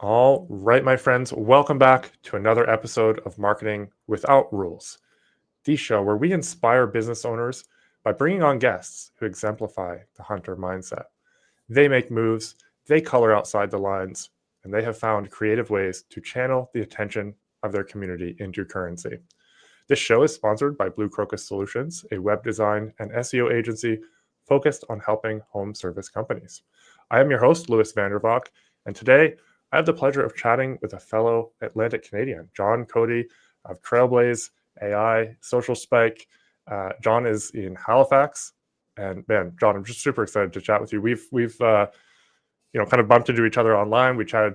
All right, my friends, welcome back to another episode of Marketing Without Rules, the show where we inspire business owners by bringing on guests who exemplify the hunter mindset. They make moves, they color outside the lines, and they have found creative ways to channel the attention of their community into currency. This show is sponsored by Blue Crocus Solutions, a web design and SEO agency focused on helping home service companies. I am your host, Louis Vandervalk, and today I have the pleasure of chatting with a fellow Atlantic Canadian, John Cody of Trailblaze AI, Social Spike. John is in Halifax, and man, John, I'm just super excited to chat with you. We've kind of bumped into each other online. We chatted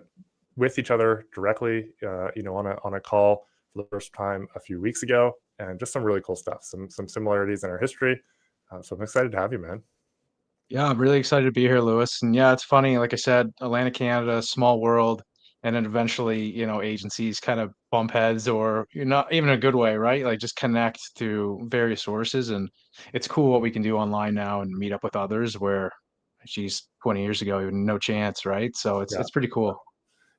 with each other directly, on a call for the first time a few weeks ago, and just some really cool stuff, some similarities in our history. So I'm excited to have you, man. Yeah, I'm really excited to be here, Lewis. And yeah, it's funny, like I said, Atlantic Canada, small world, and then eventually, agencies kind of bump heads or you're not even in a good way, right? Like just connect to various sources. And it's cool what we can do online now and meet up with others where, geez, 20 years ago, no chance, right? So it's Yeah, it's pretty cool.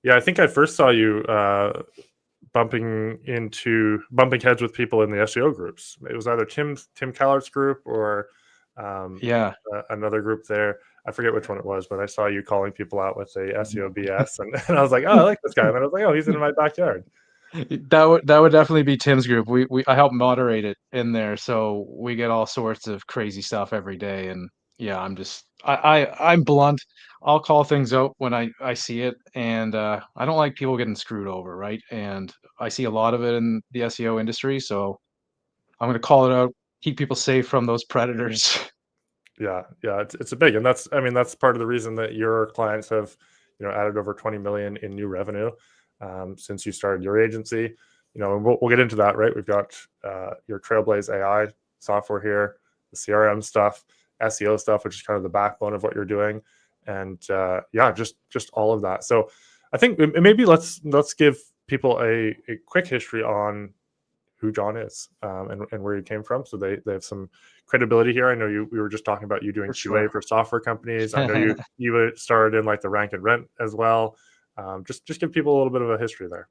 yeah. I think I first saw you bumping heads with people in the SEO groups. It was either Tim Callert's group or um, Yeah. another group there. I forget which one it was, but I saw you calling people out with the SEO BS, and I was like, oh, I like this guy. And then I was like, oh, he's in my backyard. That would definitely be Tim's group. We I help moderate it in there, so we get all sorts of crazy stuff every day. And yeah, I'm blunt. I'll call things out when I see it, and I don't like people getting screwed over, right? And I see a lot of it in the SEO industry, so I'm gonna call it out. Keep people safe from those predators. Yeah, yeah, it's a big, and that's part of the reason that your clients have, added over 20 million in new revenue since you started your agency. And we'll get into that, right? We've got your Trailblaze AI software here, the CRM stuff, SEO stuff, which is kind of the backbone of what you're doing, and yeah, just all of that. So I think maybe let's give people a quick history on who John is, and where he came from, so they have some credibility here. I know we were just talking about you doing For QA sure. for software companies. I know you started in like the rank and rent as well. Just give people a little bit of a history there.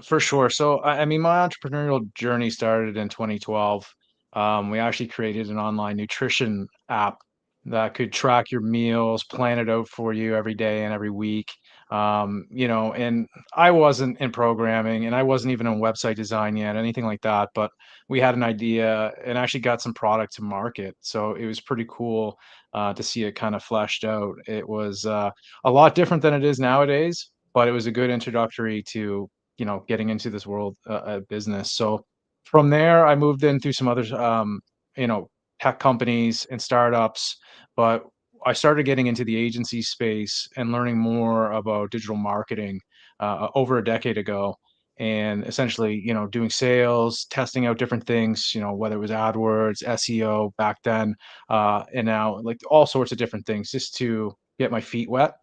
For sure. So, I mean, my entrepreneurial journey started in 2012. We actually created an online nutrition app that could track your meals, plan it out for you every day and every week. And I wasn't in programming and I wasn't even in website design yet, anything like that. But we had an idea and actually got some product to market. So it was pretty cool to see it kind of fleshed out. It was a lot different than it is nowadays, but it was a good introductory to getting into this world business. So from there, I moved in through some other, you know, tech companies and startups, but I started getting into the agency space and learning more about digital marketing over a decade ago. And essentially, doing sales, testing out different things, whether it was AdWords, SEO back then, and now like all sorts of different things just to get my feet wet.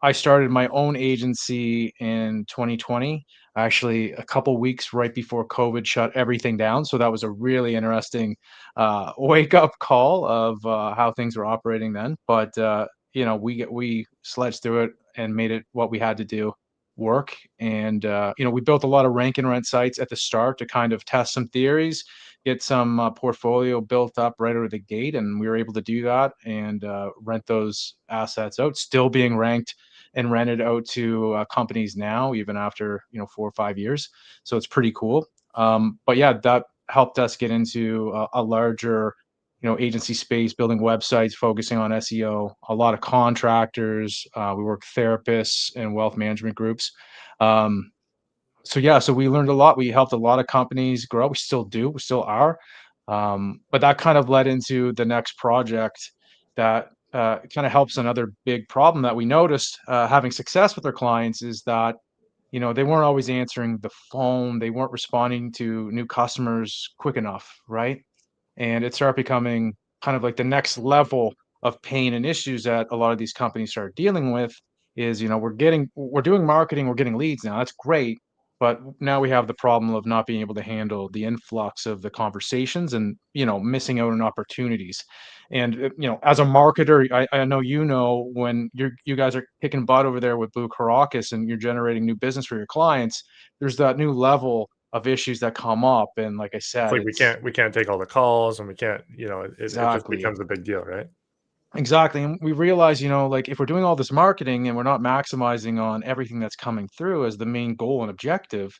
I started my own agency in 2020, actually a couple weeks right before COVID shut everything down. So that was a really interesting wake up call of how things were operating then. But we sledged through it and made it what we had to do work. And we built a lot of rank and rent sites at the start to kind of test some theories, get some portfolio built up right out of the gate, and we were able to do that and rent those assets out, still being ranked and rented out to companies now, even after 4 or 5 years. So it's pretty cool. But yeah, that helped us get into a larger agency space, building websites, focusing on SEO. A lot of contractors. We work with therapists and wealth management groups. Um, so yeah, so we learned a lot. We helped a lot of companies grow. We still do. We still are. But that kind of led into the next project that kind of helps another big problem that we noticed having success with our clients is that they weren't always answering the phone. They weren't responding to new customers quick enough, right? And it started becoming kind of like the next level of pain and issues that a lot of these companies start dealing with is we're doing marketing, we're getting leads now. That's great, But now we have the problem of not being able to handle the influx of the conversations and, missing out on opportunities. And, as a marketer, I know, when you guys are kicking butt over there with Blue Caracas and you're generating new business for your clients, there's that new level of issues that come up. And like I It's said, like we it's can't take all the calls, and we can't, it just exactly. becomes a big deal, right? Exactly, and we realize, like, if we're doing all this marketing and we're not maximizing on everything that's coming through as the main goal and objective,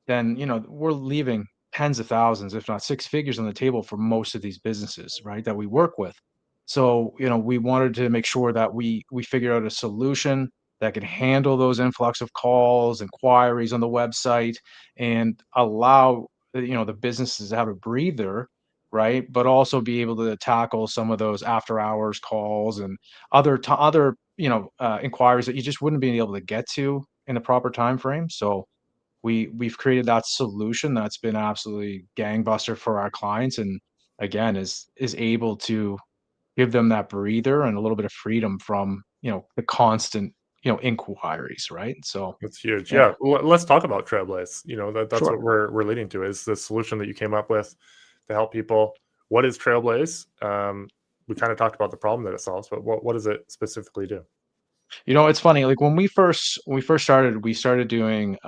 then, we're leaving tens of thousands, if not six figures on the table for most of these businesses, right, that we work with. So, we wanted to make sure that we figure out a solution that can handle those influx of calls, inquiries on the website, and allow, the businesses to have a breather, right? But also be able to tackle some of those after hours calls and other inquiries that you just wouldn't be able to get to in the proper time frame. So we've created that solution that's been absolutely gangbuster for our clients, and again is able to give them that breather and a little bit of freedom from the constant inquiries, right? So That's huge. yeah, Yeah, let's talk about Trailblaze. That's sure. what we're leading to, is the solution that you came up with to help people. What is Trailblaze? We kind of talked about the problem that it solves, but what does it specifically do? It's funny, like when we first started, we started doing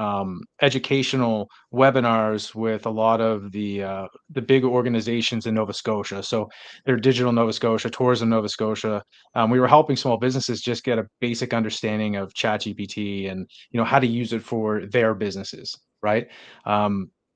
educational webinars with a lot of the big organizations in Nova Scotia. So they're Digital Nova Scotia, Tourism Nova Scotia. We were helping small businesses just get a basic understanding of ChatGPT and how to use it for their businesses, right?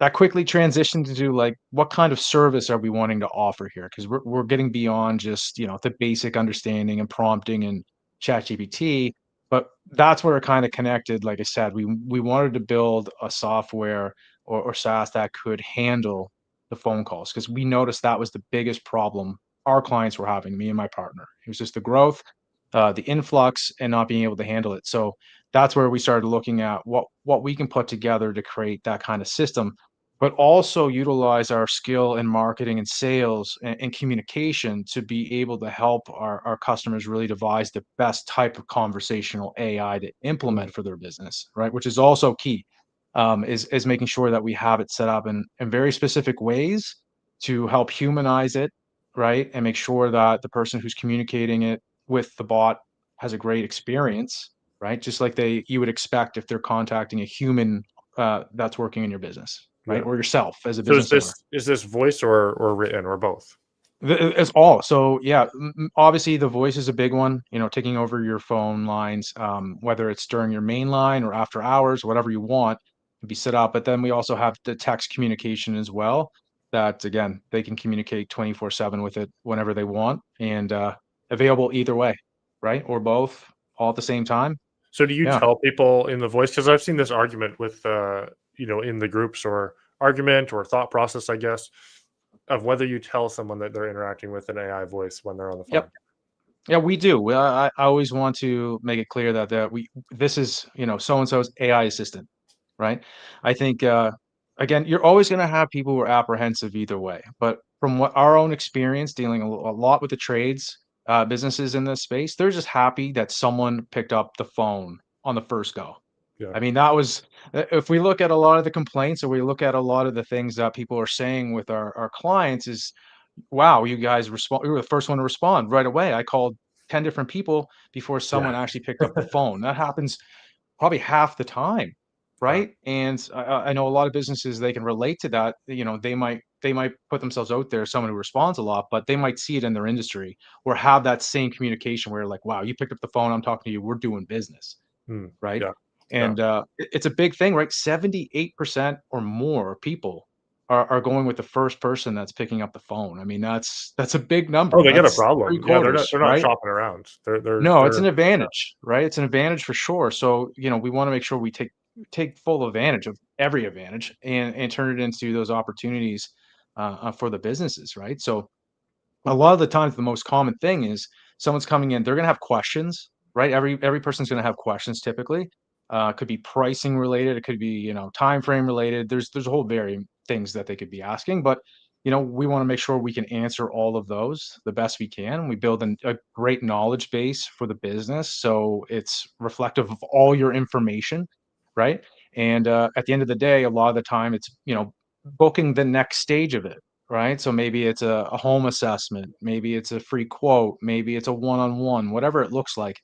That quickly transitioned into like what kind of service are we wanting to offer here? Because we're getting beyond just the basic understanding and prompting and ChatGPT, but that's where it kind of connected. Like I said, we wanted to build a software or SaaS that could handle the phone calls because we noticed that was the biggest problem our clients were having, me and my partner. It was just the growth, the influx, and not being able to handle it. So that's where we started looking at what we can put together to create that kind of system, but also utilize our skill in marketing and sales and communication to be able to help our customers really devise the best type of conversational AI to Mm, implement for their business, right? Which is also key, is making sure that we have it set up in very specific ways to help humanize it, right? And make sure that the person who's communicating it with the bot has a great experience, right? Just like you would expect if they're contacting a human that's working in your business, right? yeah. Or yourself as a So is business owner. this voice or written or both? It's all. So yeah, obviously the voice is a big one. Taking over your phone lines, whether it's during your main line or after hours, whatever you want, can be set up. But then we also have the text communication as well. That again, they can communicate 24/7 with it whenever they want, and available either way, right? Or both, all at the same time. So do you Yeah. tell people in the voice? Because I've seen this argument with in the groups, or argument or thought process, I guess, of whether you tell someone that they're interacting with an AI voice when they're on the Yep. phone. Yeah, we do. Well, I always want to make it clear that this is so and so's AI assistant, right? I think again, you're always going to have people who are apprehensive either way. But from what our own experience dealing a lot with the trades, businesses in this space, they're just happy that someone picked up the phone on the first go. Yeah. I mean, that was if we look at a lot of the complaints or we look at a lot of the things that people are saying with our clients is, wow, you guys you were the first one to respond right away. I called 10 different people before Yeah. someone actually picked up the phone. That happens probably half the time, Wow. right? And I know a lot of businesses, they can relate to that. They might put themselves out there as someone who responds a lot, but they might see it in their industry or have that same communication where like, wow, you picked up the phone, I'm talking to you, we're doing business, Mm, right? yeah. Yeah. And it's a big thing, right? 78% or more people are going with the first person that's picking up the phone. I mean, that's a big Oh, number. they got a That's three problem. Yeah, quarters, they're not right? shopping around. No, it's They're an yeah. advantage, right? It's an advantage for sure. So, we wanna make sure we take full advantage of every advantage and turn it into those opportunities, for the businesses, right? So, a lot of the times, the most common thing is someone's coming in, they're gonna have questions, right? Every person's gonna have questions typically. It could be pricing related, it could be, time frame related. There's a whole variety things that they could be asking, but, we wanna make sure we can answer all of those the best we can. We build a great knowledge base for the business, so it's reflective of all your information, right? And at the end of the day, a lot of the time it's, booking the next stage of it, right? So maybe it's a home assessment, maybe it's a free quote, maybe it's a one-on-one, whatever it looks like.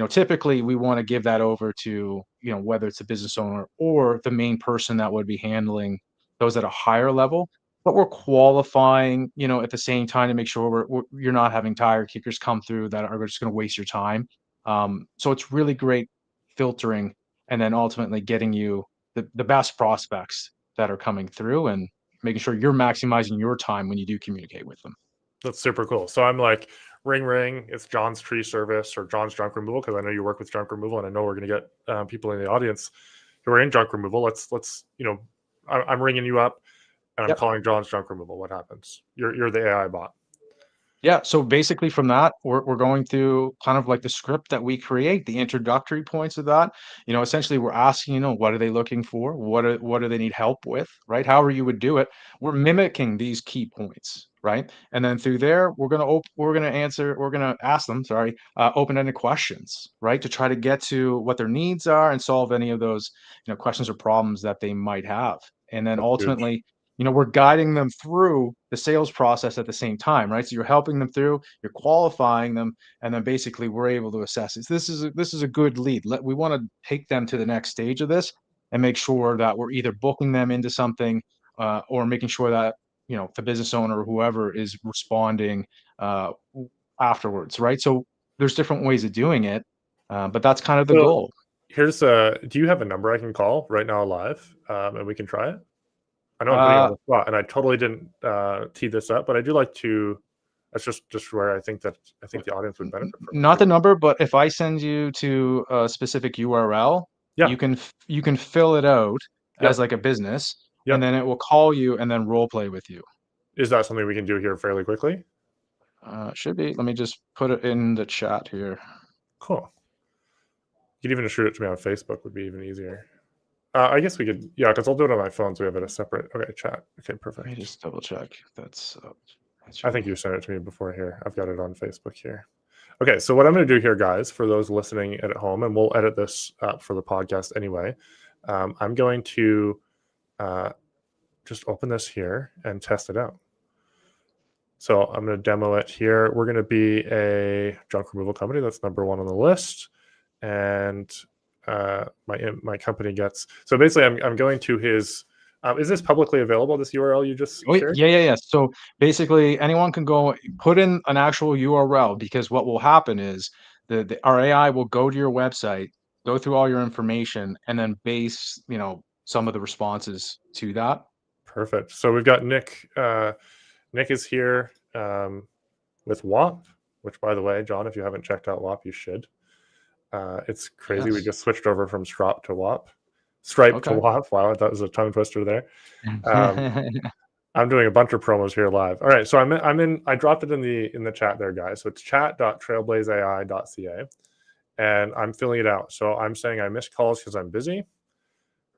Typically we want to give that over to, whether it's a business owner or the main person that would be handling those at a higher level. But we're qualifying, at the same time to make sure you're not having tire kickers come through that are just going to waste your time. So it's really great filtering and then ultimately getting you the best prospects that are coming through and making sure you're maximizing your time when you do communicate with them. That's super cool. So I'm like, ring, ring. It's John's tree service or John's junk removal, because I know you work with junk removal, and I know we're going to get people in the audience who are in junk removal. Let's I'm ringing you up, and I'm Yep. calling John's junk removal. What happens? You're the AI bot. Yeah, so basically from that, we're going through kind of like the script that we create, the introductory points of that. Essentially we're asking, what are they looking for? What do they need help with, right? However you would do it, we're mimicking these key points, right? And then through there, we're gonna ask them, sorry, open-ended questions, right? To try to get to what their needs are and solve any of those, questions or problems that they might have. And then That's huge. ultimately, we're guiding them through the sales process at the same time, right? So you're helping them through, you're qualifying them, and then basically we're able to assess it. This is a good lead. We want to take them to the next stage of this and make sure that we're either booking them into something or making sure that the business owner or whoever is responding afterwards, right? So there's different ways of doing it, but that's kind of the So goal. here's do you have a number I can call right now live, and we can try it? I know I'm putting you on Uh, the spot, and I totally didn't tee this up, but I do like to. That's just where I think the audience would benefit from Not it. the number, but if I send you to a specific URL, Yeah. you can fill it out as Yep. like a business, and Yep. then it will call you and then role play with you. Is that something we can do here fairly quickly? Should be. Let me just put it in the chat here. Cool. You could even shoot it to me on Facebook, would be even easier. I guess we could, yeah, because I'll do it on my phone, so we have it a separate. Okay, chat. Okay, Let me perfect. just double check. That's I you. think you sent it to me before here. I've got it on Facebook here. Okay, so what I'm going to do here, guys, for those listening at home, and we'll edit this for the podcast anyway. I'm going to just open this here and test it out. So I'm going to demo it here. We're going to be a junk removal company. That's number one on the list. And my company gets, so basically I'm going to his, is this publicly available, this URL you just Oh, shared? yeah, yeah, yeah. So basically, anyone can go put in an actual URL because what will happen is our AI will go to your website, go through all your information, and then base some of the responses to that. Perfect. So we've got Nick. Nick is here with WAP, which, by the way, John, if you haven't checked out WAP, you should. It's crazy. We Yes. just switched over from Strop to WAP. Stripe to Okay. WAP. Wow, that was a tongue twister there. Um, I'm doing a bunch of promos here live. All right, so I'm in. I dropped it in the chat there, guys. So it's chat.trailblazeai.ca, and I'm filling it out. So I'm saying I missed calls because I'm busy,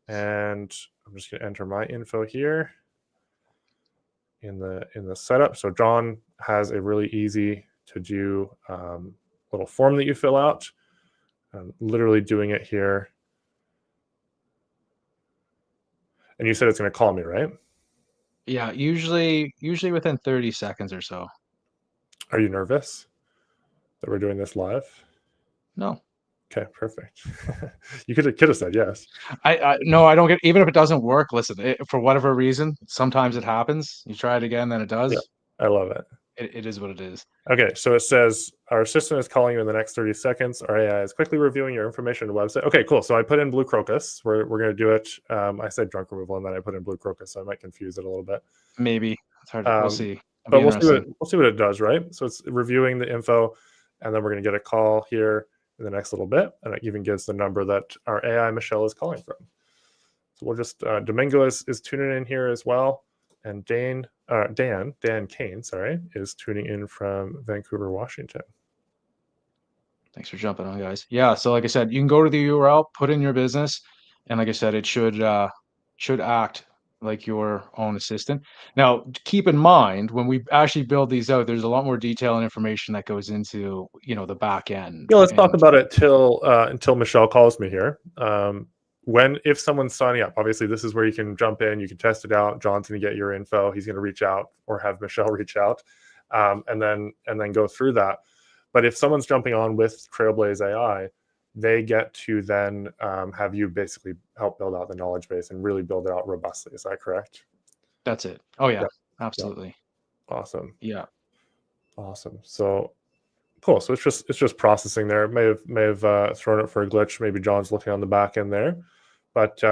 and I'm just going to enter my info here in the setup. So John has a really easy to do little form that you fill out. I'm literally doing it here, and you said it's going to call me, right? Yeah, usually within 30 seconds or so. Are you nervous that we're doing this live? No. Okay, perfect. You could have said yes. I no, I don't get, even if it doesn't work, listen, for whatever reason, sometimes it happens. You try it again, then it Yeah, does. I love it. It is what it is. Okay, so it says our assistant is calling you in the next 30 seconds. Our AI is quickly reviewing your information on the website. Okay, cool. So I put in blue crocus. We're going to do it. I said drunk removal, and then I put in blue crocus, so I might confuse it a little bit. Maybe. It's hard to, we'll see. It'll But be interesting. we'll see what it does, right? So it's reviewing the info, and then we're going to get a call here in the next little bit, and it even gives the number that our AI Michelle is calling from. So we'll just Domingo is tuning in here as well, and Dan Kane, sorry, is tuning in from Vancouver, Washington. Thanks for jumping on, guys. Yeah, so like I said, you can go to the URL, put in your business, and like I said, it should act like your own assistant. Now, keep in mind when we actually build these out, there's a lot more detail and information that goes into the back end. Yeah, let's talk And about it until Michelle calls me here. if someone's signing up, obviously this is where you can jump in, you can test it out. John's going to get your info. He's going to reach out or have Michelle reach out, and then go through that. But if someone's jumping on with Trailblaze AI, they get to then have you basically help build out the knowledge base and really build it out robustly. Is that correct? That's it. Oh yeah, Yeah. absolutely. Awesome. Yeah. Awesome. So cool. So it's just processing there. It may have thrown it for a glitch. Maybe John's looking on the back end there, but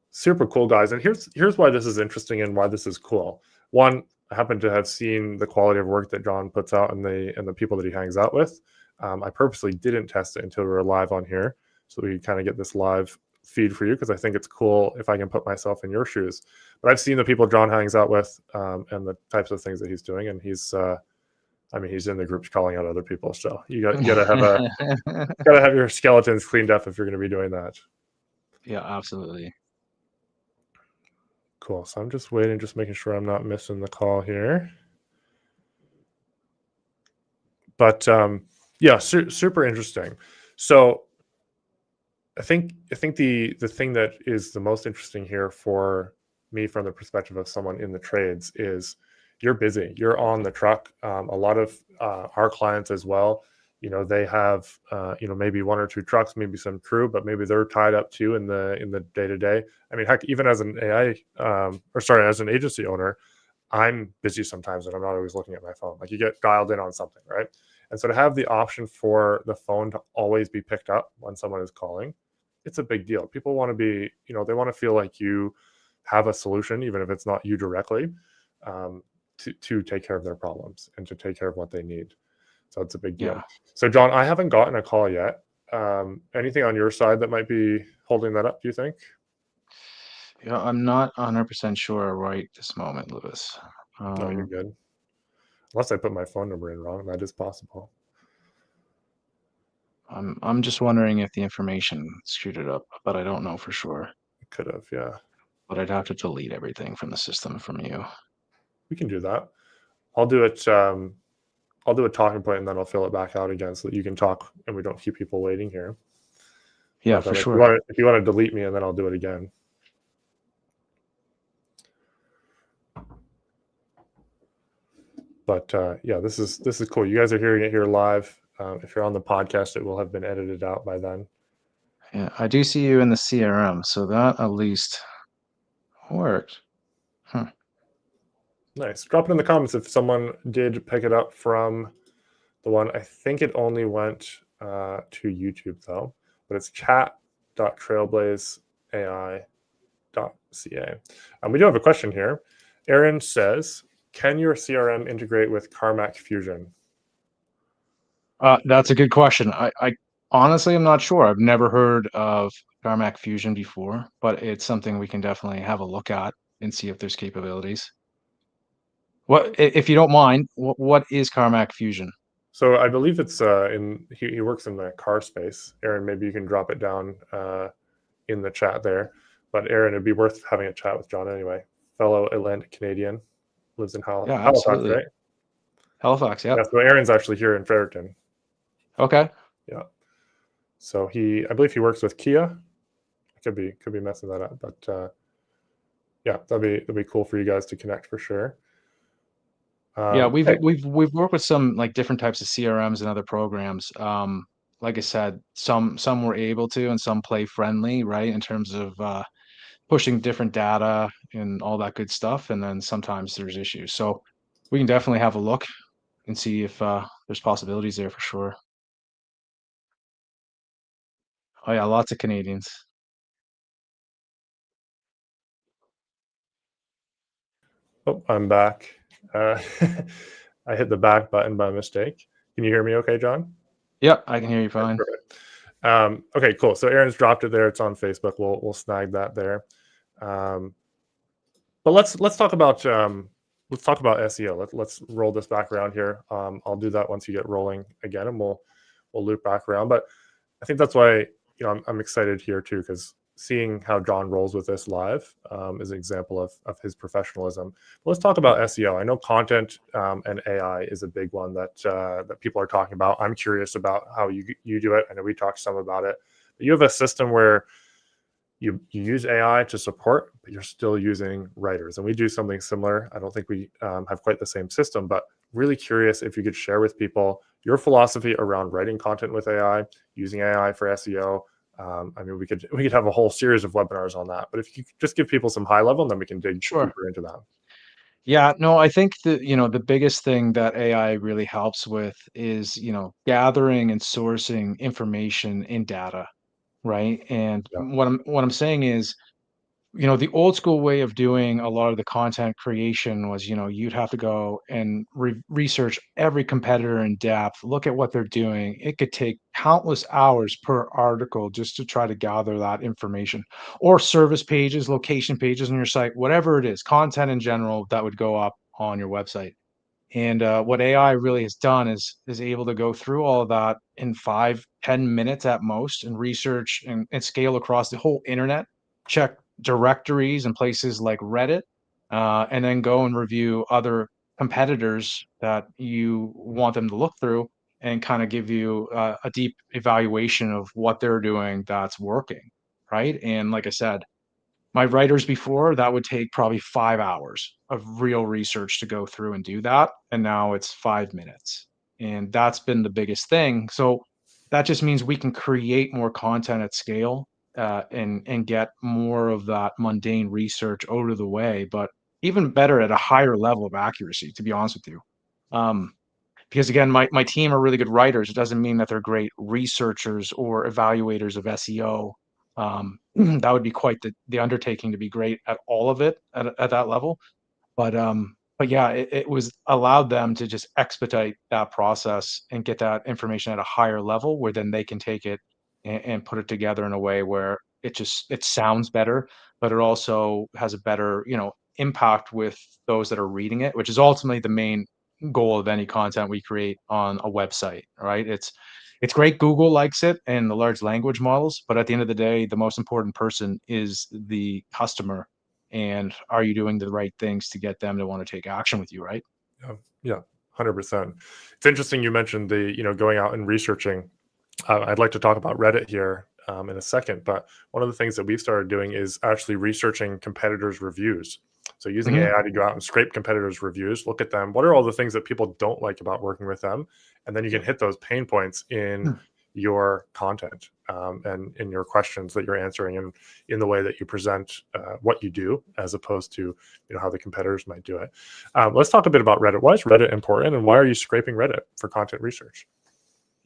super cool, guys. And here's why this is interesting and why this is cool. One, I happen to have seen the quality of work that John puts out and the people that he hangs out with. I purposely didn't test it until we were live on here, so we kind of get this live feed for you, because I think it's cool if I can put myself in your shoes. But I've seen the people John hangs out with and the types of things that he's doing, and he's in the groups calling out other people. So you gotta have your skeletons cleaned up if you're going to be doing that. Yeah, absolutely. Cool. So I'm just waiting, just making sure I'm not missing the call here. But yeah, super interesting. So I think the thing that is the most interesting here for me from the perspective of someone in the trades is you're busy. You're on the truck. A lot of our clients as well, they have maybe one or two trucks, maybe some crew, but maybe they're tied up too in the day to day. I mean, heck, even as an as an agency owner, I'm busy sometimes and I'm not always looking at my phone. Like, you get dialed in on something, right? And so to have the option for the phone to always be picked up when someone is calling, it's a big deal. People want to be, they want to feel like you have a solution, even if it's not you directly, to take care of their problems and to take care of what they need. So it's a big deal. Yeah. So John, I haven't gotten a call yet. Anything on your side that might be holding that up, do you think? Yeah, I'm not 100% sure right this moment, Lewis. No, you're good. Unless I put my phone number in wrong, that is possible. I'm just wondering if the information screwed it up, but I don't know for sure. It could have, yeah. But I'd have to delete everything from the system from you. We can do that. I'll do it. I'll do a talking point and then I'll fill it back out again so that you can talk and we don't keep people waiting here. Yeah, But for if sure. you want to delete me, and then I'll do it again. But yeah, this is cool. You guys are hearing it here live. If you're on the podcast, it will have been edited out by then. Yeah, I do see you in the CRM, so that at least worked. Huh. Nice. Drop it in the comments if someone did pick it up from the one. I think it only went to YouTube though, but it's chat.trailblazeai.ca. We do have a question here. Aaron says, can your CRM integrate with Carmack Fusion? That's a good question. I honestly am not sure. I've never heard of Carmack Fusion before, but it's something we can definitely have a look at and see if there's capabilities. If you don't mind, what is Carmack Fusion? So I believe it's he works in the car space. Aaron, maybe you can drop it down in the chat there. But Aaron, it'd be worth having a chat with John anyway. Fellow Atlantic Canadian, lives in Yeah, Halifax, absolutely. right? Halifax, yeah. Yeah. So Aaron's actually here in Fredericton. Okay. Yeah. So I believe he works with Kia. I could be messing that up, but yeah, that'd be cool for you guys to connect for sure. Yeah, Hey, we've worked with some like different types of CRMs and other programs. Like I said, some were able to, and some play friendly, right, in terms of pushing different data and all that good stuff. And then sometimes there's issues. So we can definitely have a look and see if there's possibilities there for sure. Oh yeah, lots of Canadians. oh, I'm back. I hit the back button by mistake. Can you hear me okay, John? Yep, I can hear you Okay, fine. perfect. Okay, cool. So Aaron's dropped it there. It's on Facebook. We'll snag that there. But let's talk about SEO. Let's roll this back around here. I'll do that once you get rolling again, and we'll loop back around. But I think that's why I'm excited here too, because seeing how John rolls with this live is an example of his professionalism. But let's talk about SEO. I know content and AI is a big one that people are talking about. I'm curious about how you do it. I know we talked some about it. But you have a system where you use AI to support, but you're still using writers. And we do something similar. I don't think we have quite the same system, but really curious if you could share with people your philosophy around writing content with AI, using AI for SEO. I mean, we could have a whole series of webinars on that, but if you could just give people some high level, and then we can dig Sure. deeper into that. Yeah, no, I think that, the biggest thing that AI really helps with is, gathering and sourcing information in data, right? And Yeah. what I'm saying is, the old school way of doing a lot of the content creation was, you'd have to go and research every competitor in depth, look at what they're doing. It could take countless hours per article just to try to gather that information, or service pages, location pages on your site, whatever it is, content in general that would go up on your website. And what AI really has done is able to go through all of that in 5, 10 minutes at most, and research and scale across the whole internet, check directories and places like Reddit, and then go and review other competitors that you want them to look through, and kind of give you a deep evaluation of what they're doing that's working, right? And like I said, my writers before, that would take probably 5 hours of real research to go through and do that, and now it's 5 minutes, and that's been the biggest thing. So, that just means we can create more content at scale, and get more of that mundane research out of the way, but even better at a higher level of accuracy, to be honest with you. Um, because again, my team are really good writers. It doesn't mean that they're great researchers or evaluators of SEO. That would be quite the undertaking to be great at all of it at that level. But yeah, it was allowed them to just expedite that process and get that information at a higher level, where then they can take it and put it together in a way where it sounds better, but it also has a better, impact with those that are reading it, which is ultimately the main goal of any content we create on a website, right? It's great Google likes it and the large language models, but at the end of the day, the most important person is the customer, and are you doing the right things to get them to want to take action with you, right? Yeah, yeah, 100%. It's interesting you mentioned the, going out and researching. I'd like to talk about Reddit here in a second, but one of the things that we've started doing is actually researching competitors' reviews. So using Mhm. AI to go out and scrape competitors' reviews, look at them. What are all the things that people don't like about working with them? And then you can Yep. hit those pain points in Hmm. your content, and in your questions that you're answering, and in the way that you present what you do, as opposed to how the competitors might do it. Let's talk a bit about Reddit. Why is Reddit important, and why are you scraping Reddit for content research?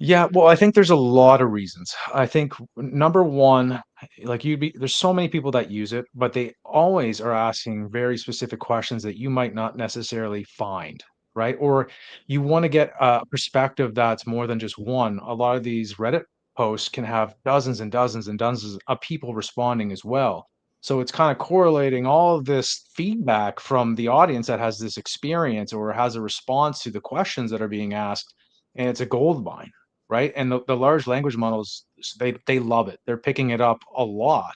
Yeah, well, I think there's a lot of reasons. I think number one, like there's so many people that use it, but they always are asking very specific questions that you might not necessarily find, right? Or you want to get a perspective that's more than just one. A lot of these Reddit posts can have dozens and dozens and dozens of people responding as well. So it's kind of correlating all of this feedback from the audience that has this experience or has a response to the questions that are being asked, and it's a gold mine, right? And the large language models, they love it. They're picking it up a lot.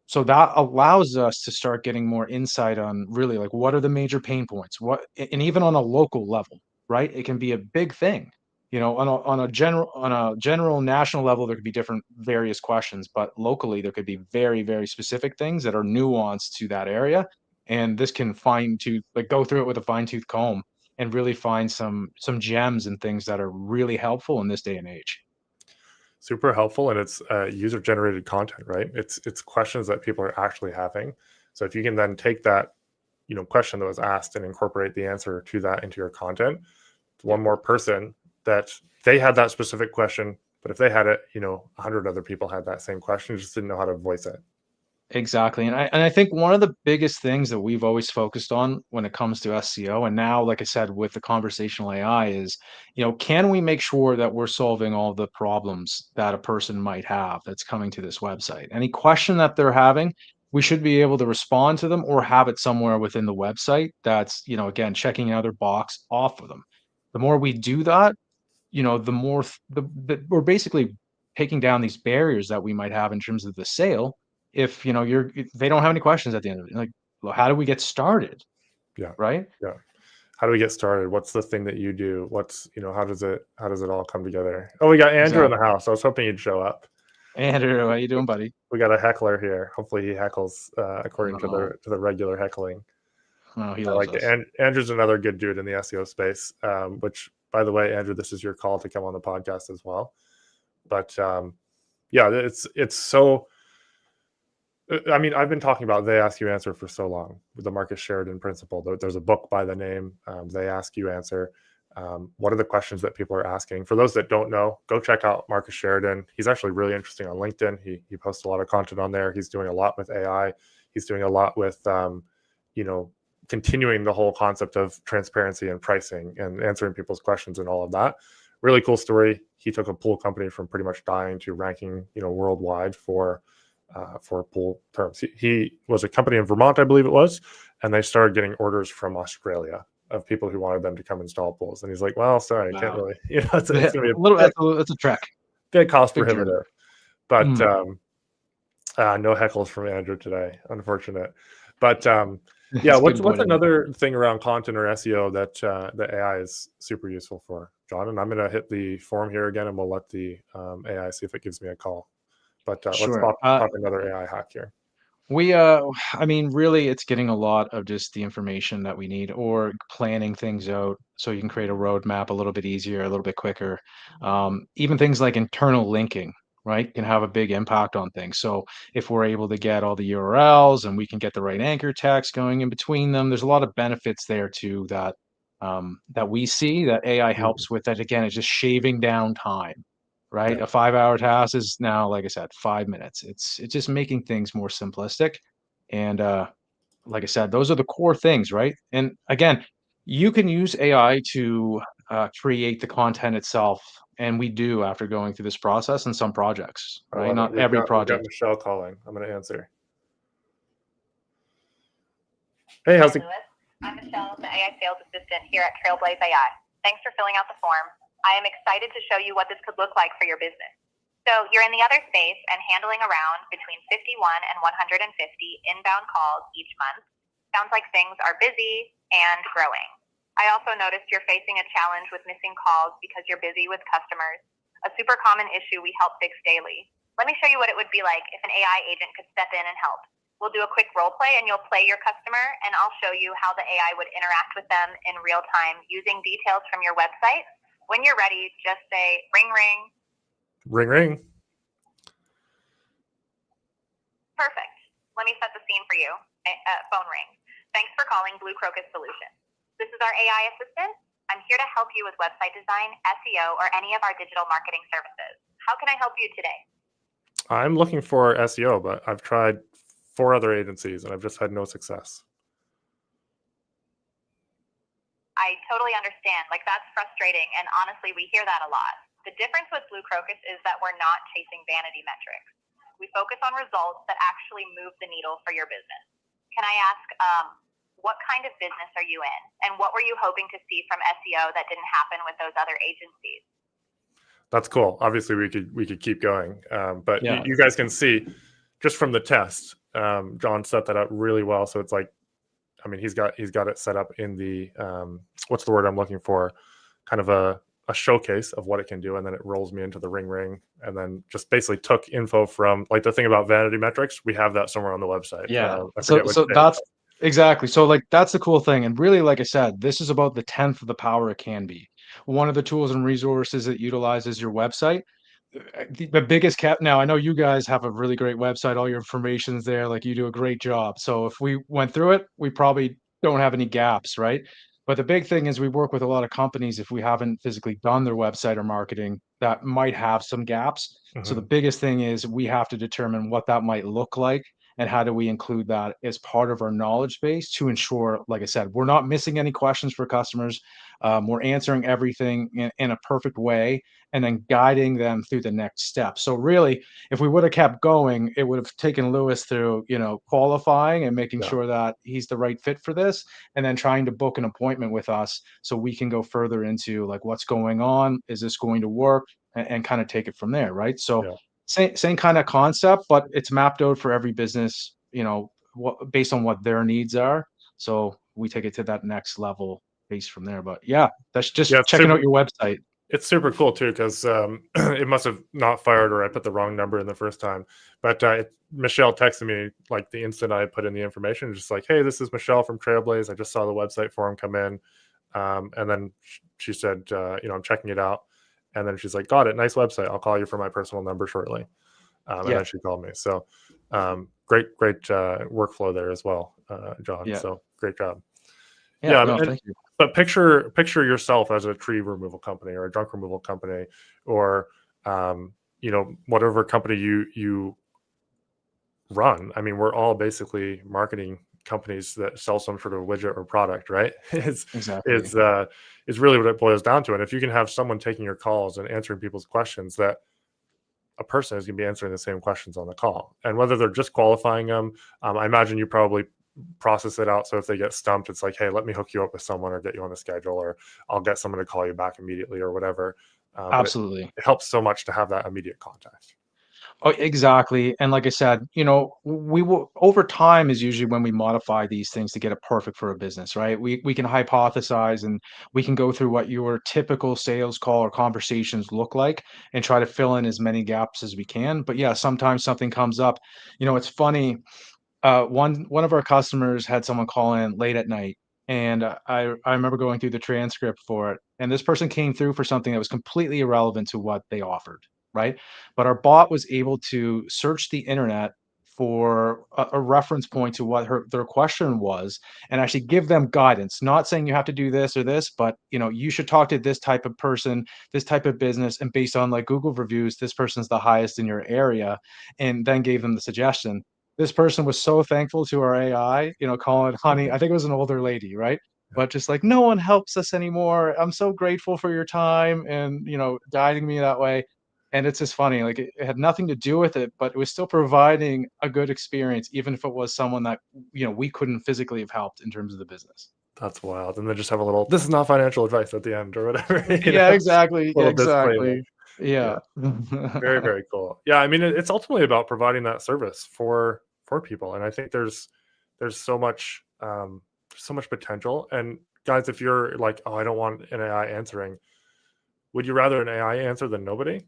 So that allows us to start getting more insight on really like what are the major pain points, and even on a local level, right? It can be a big thing. On a general national level, there could be different various questions, but locally there could be very, very specific things that are nuanced to that area. And this can fine tooth like go through it with a fine tooth comb and really find some gems and things that are really helpful in this day and age. Super helpful, and it's user generated content, right? It's questions that people are actually having. So if you can then take that question that was asked and incorporate the answer to that into your content, one Yep. more person that they had that specific question, but if they had it, 100 other people had that same question, just didn't know how to voice it. Exactly, and I think one of the biggest things that we've always focused on when it comes to SEO, and now, like I said, with the conversational AI is, can we make sure that we're solving all the problems that a person might have that's coming to this website? Any question that they're having, we should be able to respond to them or have it somewhere within the website that's, again, checking another box off of them. The more we do that, the more we're basically taking down these barriers that we might have in terms of the sale. If if they don't have any questions at the end of it, like, well, how do we get started, Yeah, right? yeah. How do we get started? What's the thing that you do? What's how does it all come together? Oh, we got Andrew in the Exactly. house. I was hoping you'd show up. Andrew, how you doing, buddy? We got a heckler here. Hopefully he heckles according to No, the regular heckling. no, he I loves like it. us. And Andrew's another good dude in the SEO space. Which, by the way, Andrew, this is your call to come on the podcast as well. But yeah, it's so. I mean, I've been talking about they ask you answer for so long with the Marcus Sheridan principle. There's a book by the name they ask you answer. What are the questions that people are asking? For those that don't know, go check out Marcus Sheridan. He's actually really interesting on LinkedIn. He posts a lot of content on there. He's doing a lot with AI. He's doing a lot with you know, continuing the whole concept of transparency and pricing and answering people's questions and all of that. Really cool story. He took a pool company from pretty much dying to ranking, you know, worldwide for pool terms. He was a company in Vermont, I believe it was, and they started getting orders from Australia of people who wanted them to come install pools. And he's like, "Well, sorry, I can't Wow, really. You know, it's a going to be little. a That's a trek, bit cost big journey. prohibitive." But Mm, no heckles from Andrew today, unfortunate. But yeah, it's a good boy what's to know. another thing around content or SEO that the AI is super useful for, John? And I'm going to hit the form here again, and we'll let the AI see if it gives me a call. But let's Sure. talk another AI hack here. We, I mean, really, it's getting a lot of just the information that we need or planning things out so you can create a roadmap a little bit easier, a little bit quicker. Even things like internal linking, right, can have a big impact on things. So if we're able to get all the URLs and we can get the right anchor text going in between them, there's a lot of benefits there too that that we see that AI Mhm. helps with. That again is just shaving down time, Yeah, right? A 5-hour task is now, like I said, 5 minutes. It's just making things more simplistic. And like I said, those are the core things, right? And again, you can use AI to create the content itself, and we do after going through this process in some projects, I right? love it. Not every We've got project. Michelle calling. I'm going to answer. Hey, how's Hi, it? Lewis. I'm Michelle, the AI sales assistant here at Trailblaze AI. Thanks for filling out the form. I am excited to show you what this could look like for your business. So you're in the other space and handling around between 51 and 150 inbound calls each month. Sounds like things are busy and growing. I also noticed you're facing a challenge with missing calls because you're busy with customers, a super common issue we help fix daily. Let me show you what it would be like if an AI agent could step in and help. We'll do a quick role play and you'll play your customer, and I'll show you how the AI would interact with them in real time using details from your website. When you're ready, just say ring, ring. Ring, ring. Perfect. Let me set the scene for you. Phone ring. Thanks for calling Blue Crocus Solutions. This is our AI assistant. I'm here to help you with website design, SEO, or any of our digital marketing services. How can I help you today? I'm looking for SEO, but I've tried 4 other agencies and I've just had no success. I totally understand. Like, that's frustrating. And honestly, we hear that a lot. The difference with Blue Crocus is that we're not chasing vanity metrics. We focus on results that actually move the needle for your business. Can I ask, what kind of business are you in? And what were you hoping to see from SEO that didn't happen with those other agencies? That's cool. Obviously, we could keep going, but Yeah. you guys can see just from the test, John set that up really well. So it's like, I mean, he's got it set up in the what's the word I'm looking for? Kind of a showcase of what it can do, and then it rolls me into the ring ring, and then just basically took info from, like, the thing about vanity metrics. We have that somewhere on the website. Yeah. I So forget which so page. that's exactly. So like that's the cool thing. And really, like I said, this is about the 10th of the power it can be. One of the tools and resources it utilizes your website. The biggest cap now, I know you guys have a really great website, all your information's there, like you do a great job. So if we went through it, we probably don't have any gaps, right? But the big thing is we work with a lot of companies if we haven't physically done their website or marketing that might have some gaps. So the Mhm. biggest thing is we have to determine what that might look like and how do we include that as part of our knowledge base to ensure, like I said, we're not missing any questions for customers. We're answering everything in a perfect way and then guiding them through the next step. So really, if we would have kept going, it would have taken Lewis through, qualifying and making Yeah, sure that he's the right fit for this, and then trying to book an appointment with us so we can go further into like what's going on, is this going to work, and kind of take it from there, right? So yeah. same kind of concept, but it's mapped out for every business, based on what their needs are. So we take it to that next level based from there. But yeah, that's Yeah, just it's checking out super. your website. It's super cool too because it must have not fired or I put the wrong number in the first time. But Michelle texted me like the instant I put in the information, just like, "Hey, this is Michelle from Trailblaze. I just saw the website form come in," and then she said, "I'm checking it out." And then she's like, "Got it. Nice website. I'll call you for my personal number shortly." And Yeah, then she called me. So great workflow there as well, John. yeah, So great job. yeah. Yeah, No, and thank you. but picture yourself as a tree removal company or a junk removal company or whatever company you run. I mean, we're all basically marketing companies that sell some sort of widget or product, right? it's Exactly. it's uh it's really what it boils down to. And if you can have someone taking your calls and answering people's questions, that a person is going to be answering the same questions on the call, and whether they're just qualifying them, I imagine you probably process it out. So if they get stumped, it's like, hey, let me hook you up with someone or get you on the schedule, or I'll get someone to call you back immediately or whatever. But Absolutely. it helps so much to have that immediate contact. Oh, exactly. And like I said, we will over time is usually when we modify these things to get it perfect for a business, right? We can hypothesize and we can go through what your typical sales call or conversations look like and try to fill in as many gaps as we can. But yeah, sometimes something comes up. It's funny. One of our customers had someone call in late at night, and I remember going through the transcript for it, and this person came through for something that was completely irrelevant to what they offered, right? But our bot was able to search the internet for a reference point to what their question was and actually give them guidance, not saying you have to do this or this, but you should talk to this type of person, this type of business, and based on like Google reviews, this person's the highest in your area, and then gave them the suggestion. This person was so thankful to our AI, calling it honey. I think it was an older lady, right? Yeah, But just like, no one helps us anymore. I'm so grateful for your time and, guiding me that way. And it's just funny, like it had nothing to do with it, but it was still providing a good experience, even if it was someone that, we couldn't physically have helped in terms of the business. that's wild. And then just have a little, this is not financial advice at the end or whatever, Yeah, exactly. Yeah, little disclaimer. exactly. Yeah. Yeah, very, very cool. Yeah, I mean, it's ultimately about providing that service for people, and I think there's so much potential. And guys, if you're like, oh, I don't want an AI answering, would you rather an AI answer than nobody?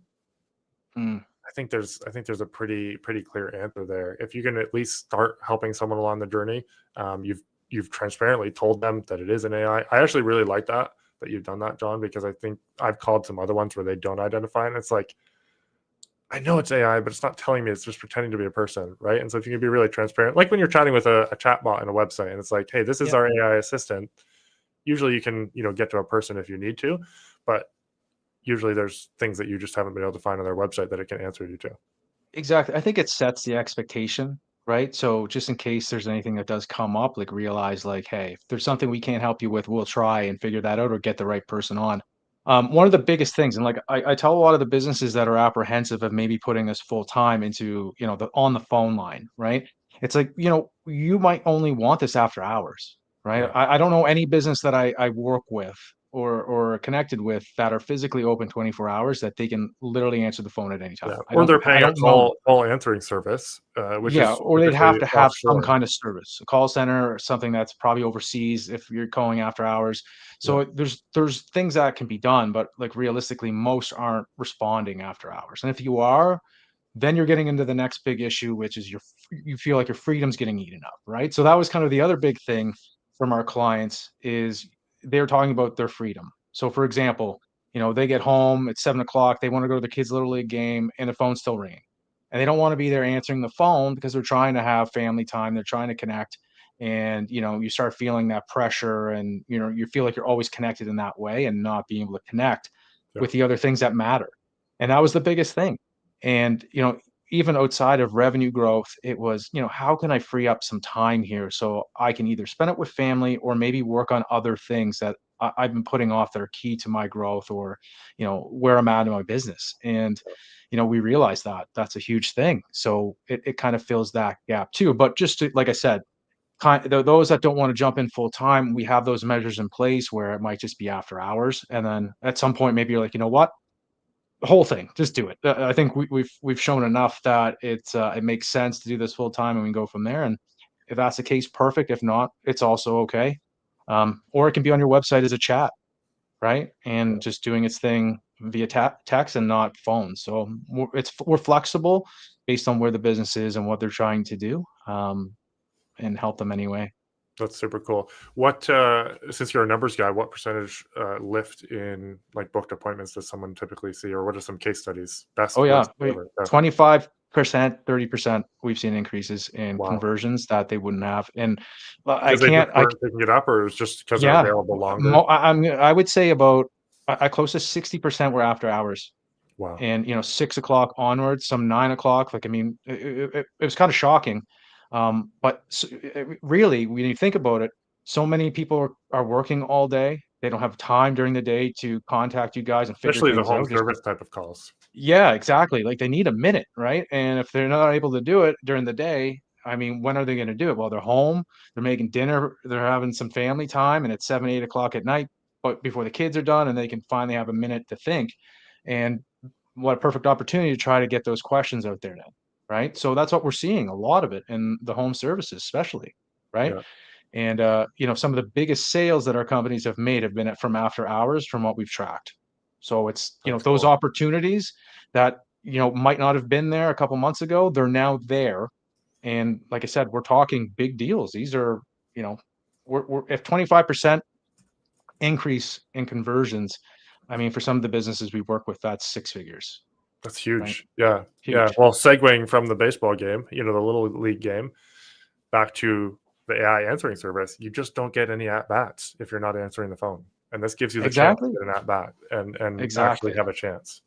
Mm, I think there's a pretty clear answer there. If you can at least start helping someone along the journey, you've transparently told them that it is an AI. I actually really like that you've done that, John, because I think I've called some other ones where they don't identify, and it's like, I know it's AI, but it's not telling me. It's just pretending to be a person, right? And so if you can be really transparent, like when you're chatting with a chat bot in a website, and it's like, hey, this is yeah. our AI assistant. Usually, you can get to a person if you need to, but usually there's things that you just haven't been able to find on their website that it can answer you to. Exactly. I think it sets the expectation, right? So just in case there's anything that does come up, like realize like, hey, if there's something we can't help you with, we'll try and figure that out or get the right person on. One of the biggest things, and like I tell a lot of the businesses that are apprehensive of maybe putting this full time into, the on the phone line, right? It's like, you might only want this after hours, right? Yeah, I don't know any business that I work with or connected with that are physically open 24 hours that they can literally answer the phone at any time. yeah. I Or don't they're I paying a don't know. call answering service, which Yeah, is or they'd typically have to have some offshore. kind of service, a call center or something that's probably overseas if you're calling after hours. Yeah, So there's things that can be done, but like realistically, most aren't responding after hours. And if you are, then you're getting into the next big issue, which is you feel like your freedom's getting eaten up, right? So that was kind of the other big thing from our clients is they're talking about their freedom. So for example, they get home at 7 o'clock, they want to go to the kids' little league game, and the phone's still ringing. And they don't want to be there answering the phone because they're trying to have family time, they're trying to connect. And you start feeling that pressure and you feel like you're always connected in that way and not being able to connect yeah, with the other things that matter. And that was the biggest thing. And, even outside of revenue growth, it was, how can I free up some time here so I can either spend it with family or maybe work on other things that I've been putting off that are key to my growth or, where I'm at in my business. And, we realize that that's a huge thing. So it kind of fills that gap too. But just to, like I said, those that don't want to jump in full time, we have those measures in place where it might just be after hours. And then at some point, maybe you're like, you know what? The whole thing, just do it. I think we've shown enough that it makes sense to do this full time, and we can go from there. And if that's the case, perfect. If not, it's also okay. Or it can be on your website as a chat, right? And yeah. just doing its thing via text and not phones. So we're flexible based on where the business is and what they're trying to do, and help them anyway. That's super cool. What since you're a numbers guy, what percentage lift in like booked appointments does someone typically see, or what are some case studies? Best, Oh yeah, worst, whatever. Yeah. 25%, 30%. We've seen increases in Wow. conversions that they wouldn't have, and I Because they can't. just weren't picking it up, or it was just because they're Yeah, available longer? I would say about close to 60% were after hours. Wow. And 6 o'clock onwards, some 9 o'clock. Like, I mean, it was kind of shocking. But really, when you think about it, so many people are working all day. They don't have time during the day to contact you guys and figure Especially the things home out. service type of calls. Yeah, exactly. Like, they need a minute, right? And if they're not able to do it during the day, I mean, when are they going to do it? Well, they're home, they're making dinner, they're having some family time, and it's 7, 8 o'clock at night, but before the kids are done, and they can finally have a minute to think. And what a perfect opportunity to try to get those questions out there now, right? So that's what we're seeing, a lot of it in the home services, especially, right? Yeah. And some of the biggest sales that our companies have made have been from after hours, from what we've tracked. So it's That's those cool. opportunities that might not have been there a couple months ago, they're now there. And like I said, we're talking big deals. These are, we're if 25% increase in conversions, I mean, for some of the businesses we work with, that's six figures, That's right? huge. Yeah. Yeah. Huge. Well, segueing from the baseball game, the little league game, back to the AI answering service, you just don't get any at bats if you're not answering the phone. And this gives you the chance to Exactly. get an at bat and actually Exactly. have a chance.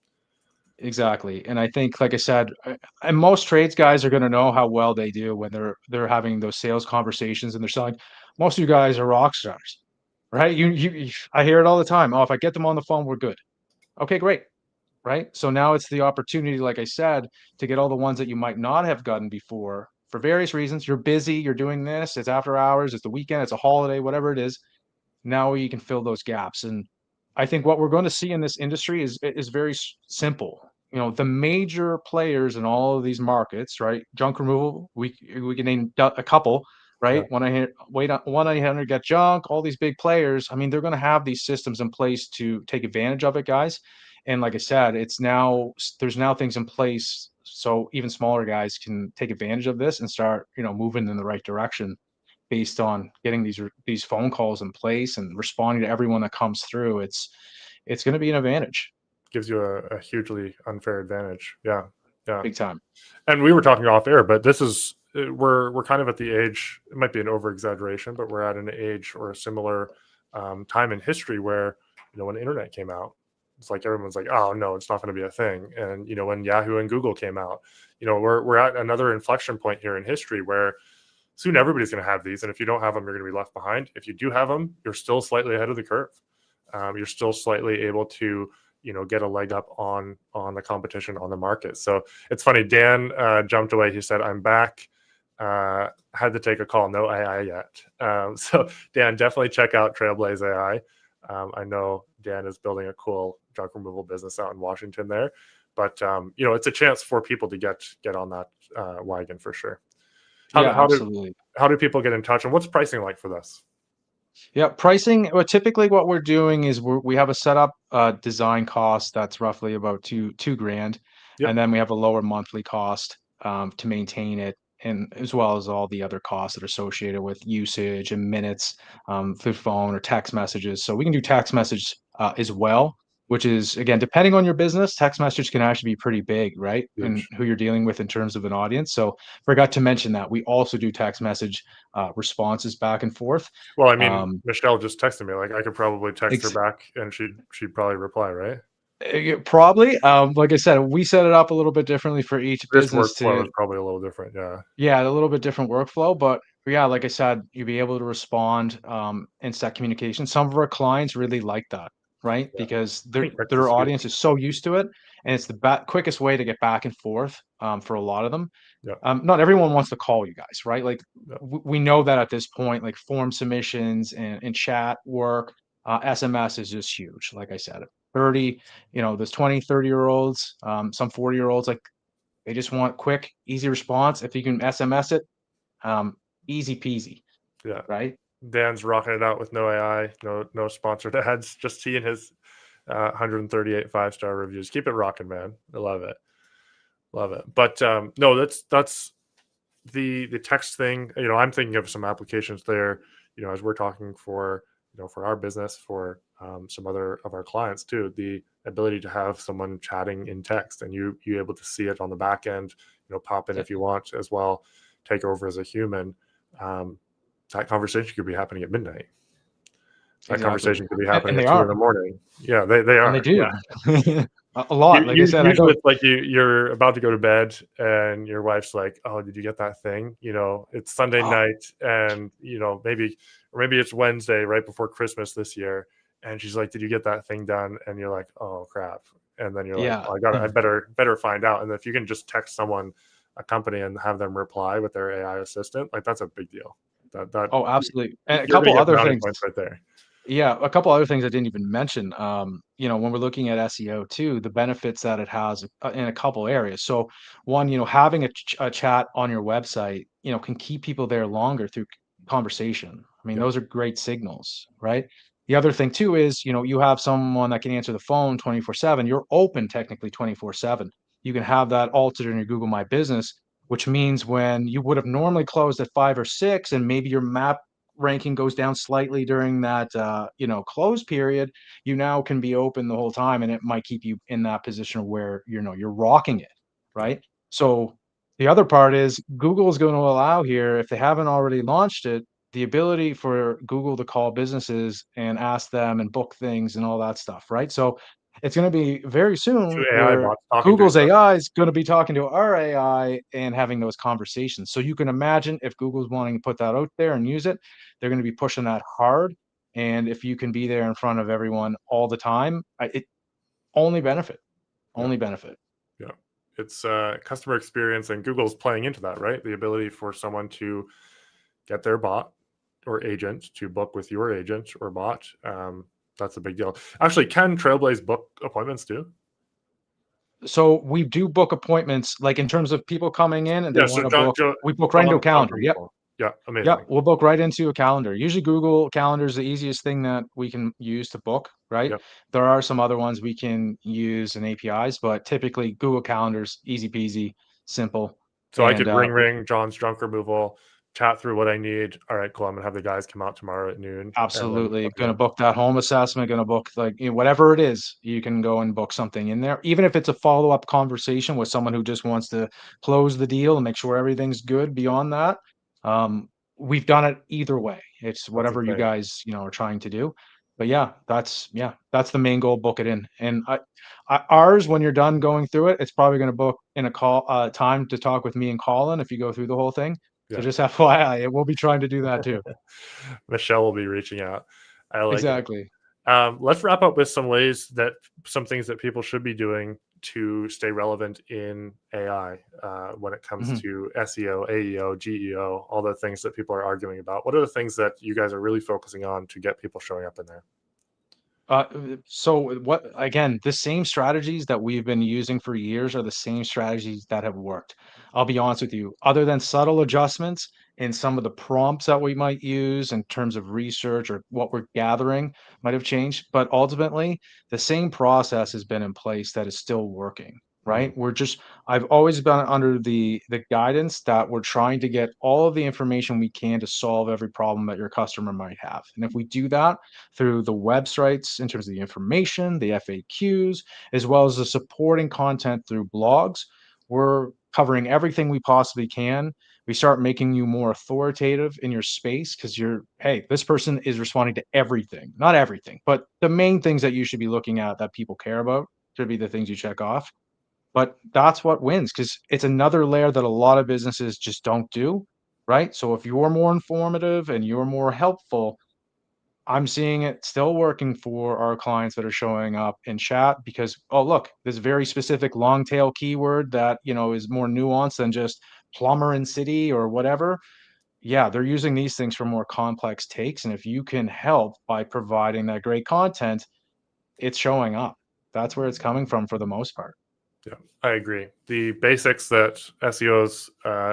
Exactly. And I think, like I said, and most trades guys are going to know how well they do when they're having those sales conversations and they're selling. Most of you guys are rock stars, right? I hear it all the time. Oh, if I get them on the phone, we're good. Okay, great. Right. So now it's the opportunity, like I said, to get all the ones that you might not have gotten before for various reasons. You're busy, you're doing this, it's after hours, it's the weekend, it's a holiday, whatever it is. Now you can fill those gaps. And I think what we're going to see in this industry is very simple. The major players in all of these markets, right? Junk removal, we can name a couple, Yeah. right? 1-800 get junk, all these big players. I mean, they're going to have these systems in place to take advantage of it, guys. And like I said, there's now things in place so even smaller guys can take advantage of this and start, moving in the right direction based on getting these phone calls in place and responding to everyone that comes through. It's going to be an advantage. Gives you a hugely unfair advantage. Yeah. Yeah. Big time. And we were talking off air, but this is we're kind of at the age, it might be an over exaggeration, but we're at an age or a similar time in history where when the internet came out, it's like everyone's like, oh no, it's not going to be a thing. And when Yahoo and Google came out, we're at another inflection point here in history where soon everybody's going to have these, and if you don't have them, you're going to be left behind. If you do have them, you're still slightly ahead of the curve. You're still slightly able to get a leg up on the competition on the market. So it's funny, Dan jumped away. He said, I'm back. Had to take a call, no AI yet. So Dan, definitely check out Trailblaze AI. I know Dan is building a cool junk removal business out in Washington there, but it's a chance for people to get on that wagon for sure. Absolutely. How do people get in touch, and what's pricing like for this? Yeah, pricing. Well, typically what we're doing is we have a setup design cost that's roughly about two grand, Yep. and then we have a lower monthly cost to maintain it, and as well as all the other costs that are associated with usage and minutes through phone or text messages. So we can do text message as well, which is, again, depending on your business, text message can actually be pretty big, right? And Huge. who you're dealing with in terms of an audience. So forgot to mention that we also do text message responses back and forth. Well, I mean, Michelle just texted me. Like, I could probably text her Ex- back, and she'd probably reply, right? Probably. Like I said, we set it up a little bit differently for each This business workflow is probably a little different. Yeah. yeah, a little bit different workflow, but yeah, like I said, you'll be able to respond in set communication. Some of our clients really like that, right? Yeah. Because I think text their is huge. audience is so used to it, and it's the quickest way to get back and forth for a lot of them. Yeah. Not everyone wants to call you guys, right? Like Yeah. we know that at this point, like form submissions and chat work, SMS is just huge. Like I said, 30, there's 20, 30-year-olds, some 40-year-olds, like they just want quick, easy response. If you can SMS it, easy peasy, Yeah. right? Dan's rocking it out with no AI, no sponsored ads, just he and his 138 5-star reviews. Keep it rocking, man. I love it. Love it. But no, that's the text thing. I'm thinking of some applications there, as we're talking for, for our business, for some other of our clients too, the ability to have someone chatting in text and you able to see it on the back end, pop in if you want as well, take over as a human. That conversation could be happening at midnight. That Exactly. conversation could be And, happening and at they 2 are, in the morning. Yeah, they and they are. do. Yeah. A lot. Like I said, I Usually go, it's like you're about to go to bed and your wife's like, oh, did you get that thing? It's Sunday oh, night and maybe it's Wednesday right before Christmas this year. And she's like, did you get that thing done? And you're like, oh crap. And then you're like, yeah. well, I better find out. And if you can just text someone, a company, and have them reply with their AI assistant, like that's a big deal. That Oh, absolutely. And a you're gonna couple get other brownie things. points right there. Yeah, a couple other things I didn't even mention. When we're looking at SEO too, the benefits that it has in a couple areas. So one, having a chat on your website, can keep people there longer through conversation. I mean, Yeah. those are great signals, right? The other thing too is, you have someone that can answer the phone 24/7. You're open technically 24/7. You can have that altered in your Google My Business, which means when you would have normally closed at 5 or 6, and maybe your map ranking goes down slightly during that close period, you now can be open the whole time, and it might keep you in that position where you're rocking it, Yeah. right? So the other part is Google is going to allow here, if they haven't already launched it, the ability for Google to call businesses and ask them and book things and all that stuff, right? So it's going to be very soon Two AI where bots talking to each Google's other. AI is going to be talking to our AI and having those conversations. So you can imagine if Google's wanting to put that out there and use it, they're going to be pushing that hard. And if you can be there in front of everyone all the time, it only benefit, Yeah. only benefit. Yeah. It's customer experience, and Google's playing into that, right? The ability for someone to get their bot or agent to book with your agent or bot. That's a big deal. Actually, can Trailblaze book appointments too? So we do book appointments, like in terms of people coming in and they Yeah. So want to book, we book right into a John's calendar. on the Yep. phone. Yeah. Yep, Amazing. we'll book right into a calendar. Usually Google Calendar is the easiest thing that we can use to book, right? Yep. There are some other ones we can use in APIs, but typically Google Calendar's easy peasy, simple. So I And could ring John's junk removal, chat through what I need. All right, cool. I'm gonna have the guys come out tomorrow at noon and then absolutely book it gonna in. book that home assessment, gonna book like whatever it is, you can go and book something in there. Even if it's a follow-up conversation with someone who just wants to close the deal and make sure everything's good beyond that. Um, we've done it either way. It's That's whatever you insane. guys, are trying to do. But that's the main goal, book it in. And ours, when you're done going through it, it's probably gonna book in a call time to talk with me and Colin if you go through the whole thing. So Yeah. just FYI, we'll be trying to do that too. Michelle will be reaching out. I like it. Exactly. Let's wrap up with some things that people should be doing to stay relevant in AI when it comes Mhm. to SEO, AEO, GEO, all the things that people are arguing about. What are the things that you guys are really focusing on to get people showing up in there? So what again, the same strategies that we've been using for years are the same strategies that have worked. I'll be honest with you, other than subtle adjustments in some of the prompts that we might use in terms of research or what we're gathering might have changed, but ultimately the same process has been in place that is still working, Mhm. right? I've always been under the guidance that we're trying to get all of the information we can to solve every problem that your customer might have. And if we do that, through the websites in terms of the information, the FAQs, as well as the supporting content through blogs. We're covering everything we possibly can. We start making you more authoritative in your space because hey, this person is responding to everything, not everything, but the main things that you should be looking at that people care about should be the things you check off. But that's what wins because it's another layer that a lot of businesses just don't do, right? So if you're more informative and you're more helpful, I'm seeing it still working for our clients that are showing up in chat because, oh, look, this very specific long tail keyword that, is more nuanced than just plumber in city or whatever. Yeah, they're using these things for more complex takes. And if you can help by providing that great content, it's showing up. That's where it's coming from for the most part. Yeah, I agree. The basics that SEOs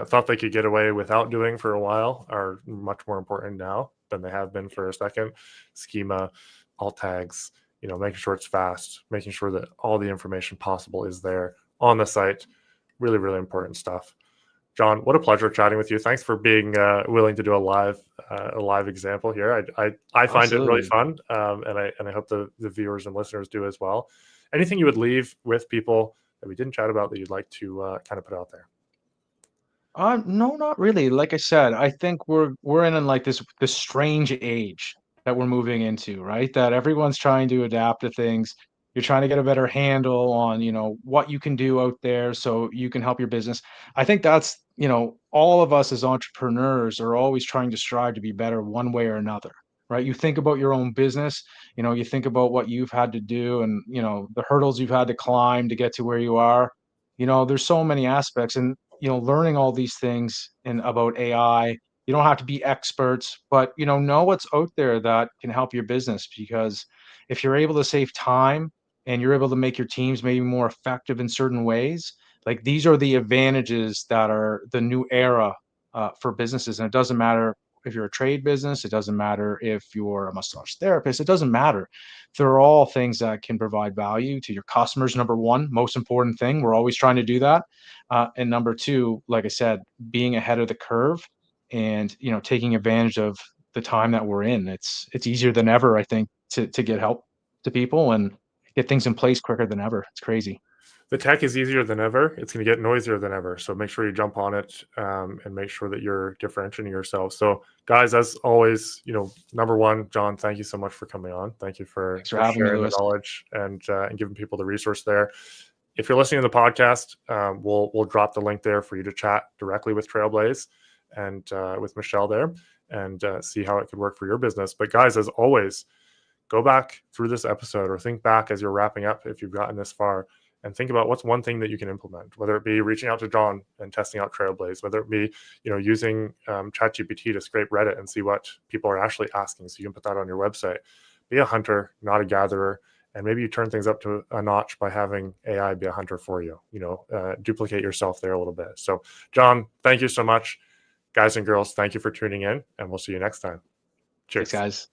thought they could get away without doing for a while are much more important now than they have been for a second. Schema, alt tags, making sure it's fast, making sure that all the information possible is there on the site. Really, really important stuff. John, what a pleasure chatting with you. Thanks for being willing to do a live example here. I find it really fun, and I hope the viewers and listeners do as well. Anything you would leave with people that we didn't chat about that you'd like to kind of put out there? No, not really. Like I said, I think we're in like this strange age that we're moving into, right? That everyone's trying to adapt to things. You're trying to get a better handle on, what you can do out there so you can help your business. I think that's, all of us as entrepreneurs are always trying to strive to be better one way or another, right? You think about your own business, you think about what you've had to do and, the hurdles you've had to climb to get to where you are. There's so many aspects, and learning all these things and about AI, you don't have to be experts, but know what's out there that can help your business. Because if you're able to save time and you're able to make your teams maybe more effective in certain ways, like these are the advantages that are the new era for businesses. And it doesn't matter if you're a trade business, it doesn't matter if you're a massage therapist, it doesn't matter. They're all things that can provide value to your customers. Number one, most important thing, we're always trying to do that. And number two, like I said, being ahead of the curve and taking advantage of the time that we're in. It's easier than ever, I think, to get help to people and get things in place quicker than ever. It's crazy. The tech is easier than ever. It's going to get noisier than ever. So make sure you jump on it and make sure that you're differentiating yourself. So guys, as always, number one, John, thank you so much for coming on. Thank you for having me, sharing the Lewis. knowledge and giving people the resource there. If you're listening to the podcast, we'll drop the link there for you to chat directly with Trailblaze and with Michelle there and see how it could work for your business. But guys, as always, go back through this episode or think back as you're wrapping up if you've gotten this far and think about what's one thing that you can implement, whether it be reaching out to John and testing out Trailblaze, whether it be using ChatGPT to scrape Reddit and see what people are actually asking so you can put that on your website. Be a hunter, not a gatherer. And maybe you turn things up to a notch by having AI be a hunter for you, duplicate yourself there a little bit. So, John, thank you so much. Guys and girls, thank you for tuning in, and we'll see you next time. Cheers. Thanks, guys.